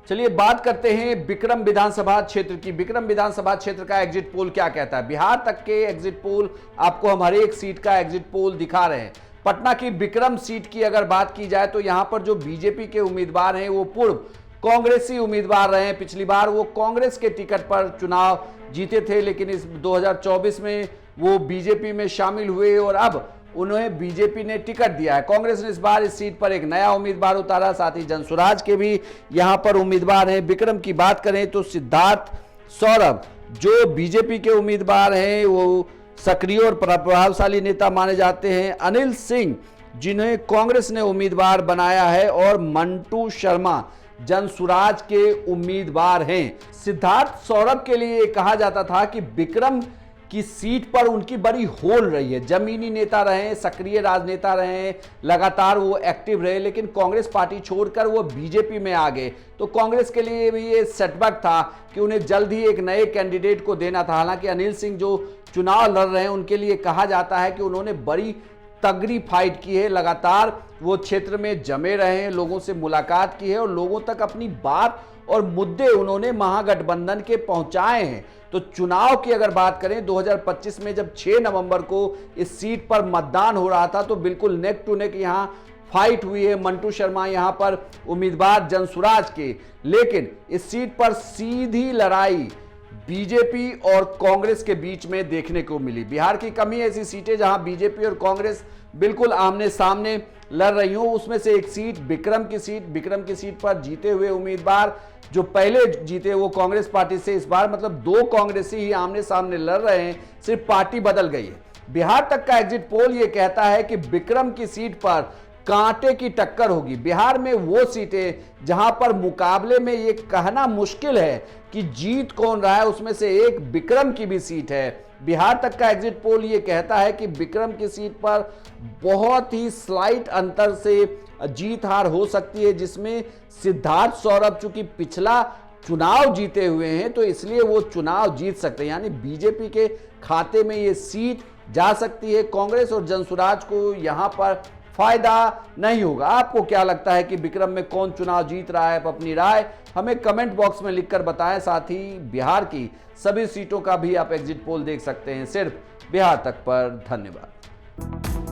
चलिए बात करते हैं विक्रम विधानसभा क्षेत्र की। विक्रम विधानसभा क्षेत्र का एग्जिट पोल क्या कहता है? बिहार तक के एग्जिट पोल आपको हम हर एक सीट का एग्जिट पोल दिखा रहे हैं। पटना की विक्रम सीट की अगर बात की जाए तो यहां पर जो बीजेपी के उम्मीदवार हैं वो पूर्व कांग्रेसी उम्मीदवार रहे हैं। पिछली बार वो कांग्रेस के टिकट पर चुनाव जीते थे, लेकिन इस 2024 में वो बीजेपी में शामिल हुए और अब उन्हें बीजेपी ने टिकट दिया है। कांग्रेस ने इस बार इस सीट पर एक नया उम्मीदवार उतारा, साथ ही जनसुराज के भी यहां पर उम्मीदवार हैं। विक्रम की बात करें तो सिद्धार्थ सौरभ जो बीजेपी के उम्मीदवार हैं वो सक्रिय और प्रभावशाली नेता माने जाते हैं। अनिल सिंह जिन्हें कांग्रेस ने उम्मीदवार बनाया है, और मंटू शर्मा जनसुराज के उम्मीदवार हैं। सिद्धार्थ सौरभ के लिए कहा जाता था कि विक्रम की सीट पर उनकी बड़ी होल रही है। जमीनी नेता रहे, सक्रिय राजनेता रहे, लगातार वो एक्टिव रहे, लेकिन कांग्रेस पार्टी छोड़कर वो बीजेपी में आ गए। तो कांग्रेस के लिए भी ये सेटबैक था कि उन्हें जल्द ही एक नए कैंडिडेट को देना था। हालांकि अनिल सिंह जो चुनाव लड़ रहे हैं उनके लिए कहा जाता है कि उन्होंने बड़ी तगड़ी फाइट की है, लगातार वो क्षेत्र में जमे रहे हैं, लोगों से मुलाकात की है और लोगों तक अपनी बात और मुद्दे उन्होंने महागठबंधन के पहुंचाए हैं। तो चुनाव की अगर बात करें 2025 में जब 6 नवंबर को इस सीट पर मतदान हो रहा था तो बिल्कुल नेक टू नेक यहां फाइट हुई है। मंटू शर्मा यहां पर उम्मीदवार जनसुराज के, लेकिन इस सीट पर सीधी लड़ाई बीजेपी और कांग्रेस के बीच में देखने को मिली। बिहार की कमी ऐसी सीटें जहां बीजेपी और कांग्रेस बिल्कुल आमने सामने लड़ रही हूं, उसमें से एक सीट विक्रम की सीट पर जीते हुए उम्मीदवार जो पहले जीते वो कांग्रेस पार्टी से, इस बार मतलब दो कांग्रेसी ही आमने सामने लड़ रहे हैं, सिर्फ पार्टी बदल गई है। बिहार तक का एग्जिट पोल ये कहता है कि विक्रम की सीट पर कांटे की टक्कर होगी। बिहार में वो सीटें जहां पर मुकाबले में ये कहना मुश्किल है कि जीत कौन रहा है, उसमें से एक विक्रम की भी सीट है। बिहार तक का एग्जिट पोल ये कहता है कि विक्रम की सीट पर बहुत ही स्लाइट अंतर से जीत हार हो सकती है, जिसमें सिद्धार्थ सौरभ चूंकि पिछला चुनाव जीते हुए हैं तो इसलिए वो चुनाव जीत सकते हैं, यानी बीजेपी के खाते में ये सीट जा सकती है। कांग्रेस और जनसुराज को यहां पर फायदा नहीं होगा। आपको क्या लगता है कि विक्रम में कौन चुनाव जीत रहा है? अपनी राय हमें कमेंट बॉक्स में लिखकर बताएं। साथ ही बिहार की सभी सीटों का भी आप एग्जिट पोल देख सकते हैं सिर्फ बिहार तक पर। धन्यवाद।